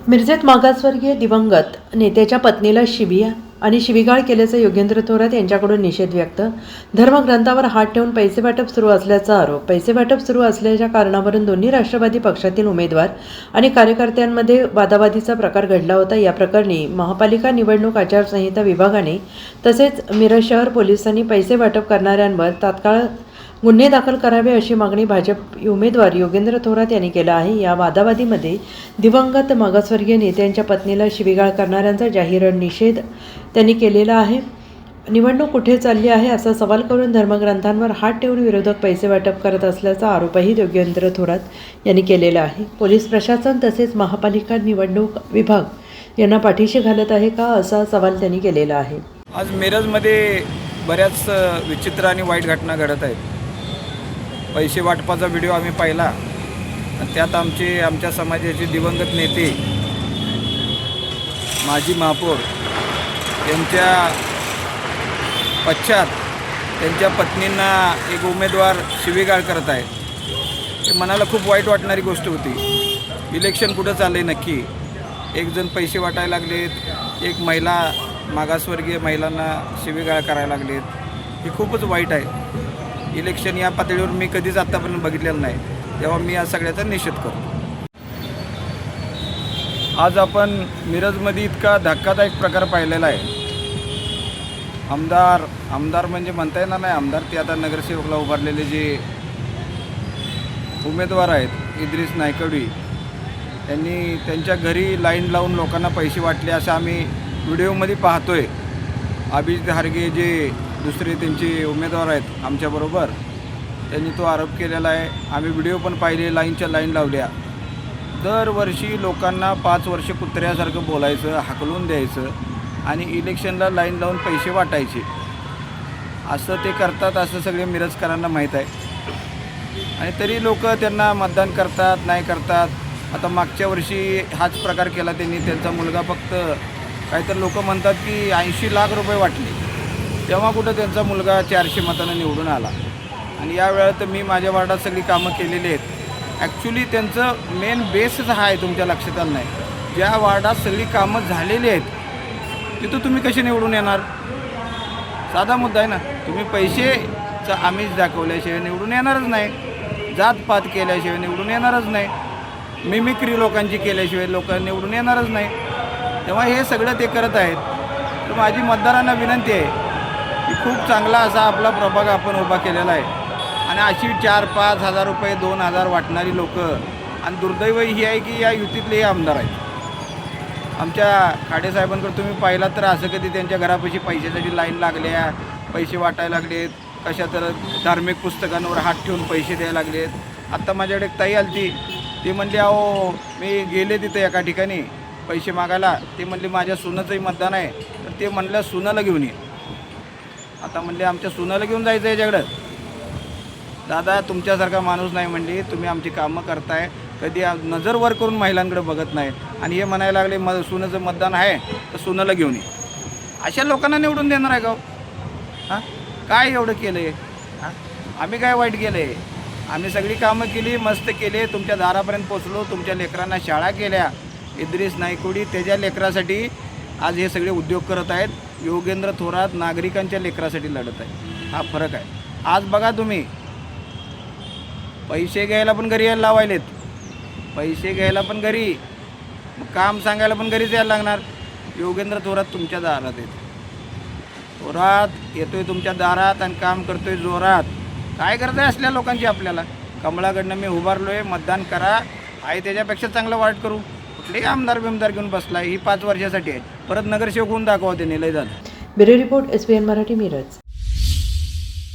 मिरजेत मागासवर्गीय दिवंगत नेत्याच्या पत्नीला शिवीगाळ केल्याचा योगेंद्र थोरात यांच्याकडून निषेध व्यक्त. धर्मग्रंथावर हात ठेवून पैसे वाटप सुरू असल्याचा आरोप. पैसे वाटप सुरू असल्याच्या कारणावरून दोन्ही राष्ट्रवादी पक्षातील उमेदवार आणि कार्यकर्त्यांमध्ये वादावादीचा प्रकार घडला होता. या प्रकरणी महापालिका निवडणूक आचारसंहिता विभागाने तसेच मिरज शहर पोलिसांनी पैसे वाटप करणाऱ्यांवर तात्काळ गुन्हे दाखल करावे अशी मागणी भाजप उमेदवार योगेंद्र थोरात यांनी केला आहे. या वादावादीमध्ये दिवंगत मागासवर्गीय नेत्यांच्या पत्नीला शिवीगाळ करणाऱ्यांचा जाहीर निषेध त्यांनी केलेला आहे. निवडणूक कुठे चालली आहे असा सवाल करून धर्मग्रंथांवर हात ठेवून विरोधक पैसे वाटप करत असल्याचा आरोपही योगेंद्र थोरात यांनी केलेला आहे. पोलीस प्रशासन तसेच महापालिका निवडणूक विभाग यांना पाठीशी घालत आहे का असा सवाल त्यांनी केलेला आहे. आज मिरजमध्ये बऱ्याच विचित्र आणि वाईट घटना घडत आहेत. पैसे वाटपाचा व्हिडिओ आम्ही पाहिला आणि त्यात आमच्या समाजाचे दिवंगत नेते माजी महापौर यांच्या पश्चात त्यांच्या पत्नींना एक उमेदवार शिवीगाळ करत आहेत. हे मनाला खूप वाईट वाटणारी गोष्ट होती. इलेक्शन कुठं चाललं आहे नक्की. एक जण पैसे वाटायला लागलेत, एक महिला मागासवर्गीय महिलांना शिवीगाळ करायला लागलेत. हे खूपच वाईट आहे. इलेक्शन या पातळीवर मी कधीच आत्तापर्यंत बघितलेलं नाही, तेव्हा मी या सगळ्याचा निषेध करतो. आज आपण मिरजमध्ये इतका धक्कादायक प्रकार पाहिलेला आहे. आमदार म्हणजे म्हणता येणार नाही आमदार, ते आता नगरसेवकला उभारलेले जे उमेदवार आहेत इद्रिस नायकवडी, त्यांनी त्यांच्या घरी लाईन लावून लोकांना पैसे वाटले असं आम्ही व्हिडिओमध्ये पाहतोय. अभिजित हारगे जे दुसरे त्यांचे उमेदवार आहेत आमच्याबरोबर, त्यांनी तो आरोप केलेला आहे. आम्ही व्हिडिओ पण पाहिले, लाईनच्या लाईन लावल्या. दरवर्षी लोकांना 5 वर्ष कुत्र्यासारखं बोलायचं, हाकलून द्यायचं आणि इलेक्शनला लाईन लावून पैसे वाटायचे. असं ते करतात, असं सगळे मिरजकरांना माहीत आहे. आणि तरी लोक त्यांना मतदान करतात नाही करतात. आता मागच्या वर्षी हाच प्रकार केला त्यांनी. त्यांचा मुलगा फक्त काहीतरी लोक म्हणतात की 80 लाख रुपये वाटले, तेव्हा कुठं त्यांचा मुलगा 400 मतांना निवडून आला. आणि यावेळेला तर मी माझ्या वार्डात सगळी कामं केलेली आहेत. ॲक्च्युली त्यांचं मेन बेसच हा आहे, तुमच्या लक्षात आलं नाही. ज्या वार्डात सगळी कामं झालेली आहेत तिथं तुम्ही कसे निवडून येणार? साधा मुद्दा आहे ना. तुम्ही पैसेचं आमिष दाखवल्याशिवाय निवडून येणारच नाही. जातपात केल्याशिवाय निवडून येणारच नाही. मिमिक्री लोकांची केल्याशिवाय लोक निवडून येणारच नाही. तेव्हा हे सगळं ते करत आहेत. तर माझी मतदारांना विनंती आहे की खूप चांगला असा आपला प्रभाग आपण उभा केलेला आहे आणि अशी 4-5 हजार रुपये 2,000 वाटणारी लोक. आणि दुर्दैव ही आहे की या युतीतले हे आमदार आहेत. आमच्या खाडेसाहेबांकडे तुम्ही पाहिलात तर असं कधी त्यांच्या घरापाशी पैशासाठी लाईन लागल्या, पैसे वाटायला लागलेत, कशा तर धार्मिक पुस्तकांवर हात ठेवून पैसे द्यायला लागलेत. आत्ता माझ्याकडे एक ताई आली, ती म्हणली अहो मी गेले तिथे एका ठिकाणी पैसे मागायला. ते म्हणले माझ्या सुनाचंही मतदान आहे. तर ते म्हणल्या सुनाला घेऊन ये. आता म्हणले आमच्या सुनाला घेऊन जायचं याच्याकडं. दादा तुमच्यासारखा माणूस नाही म्हणली. तुम्ही आमची कामं करताय, कधी नजर वर करून महिलांकडे बघत नाही. आणि हे म्हणायला लागले सुनाचं मतदान आहे तर सुनाला घेऊन ये. अशा लोकांना निवडून देणार आहे का? हां काय एवढं केलं आहे? हां आम्ही काय वाईट केलं आहे? आम्ही सगळी कामं केली, मस्त केले, तुमच्या दारापर्यंत पोचलो, तुमच्या लेकरांना शाळा केल्या. इद्रिस नायकवडी त्याच्या लेकरासाठी आज हे सगळे उद्योग करत आहेत. योगेंद्र थोरात नागरिकांच्या लेकरासाठी लढत आहे. हा फरक आहे. आज बघा तुम्ही पैसे घ्यायला पण घरी यायला लावायलेत. पैसे घ्यायला पण घरी, मग काम सांगायला पण घरीच यायला लागणार. योगेंद्र थोरात तुमच्या दारात येतो. थोरात येतोय तुमच्या दारात आणि काम करतोय जोरात. काय करताय असल्या लोकांची? आपल्याला कमळाकडनं मी उभारलो आहे, मतदान करा. आहे त्याच्यापेक्षा चांगलं वाट करू. कुठलेही आमदार बिमदार घेऊन बसला. ही 5 वर्षासाठी आहे. परत नगरसेवक होऊन दाखवा. ते लय झालं. Bureau report SBN Marathi Miraj.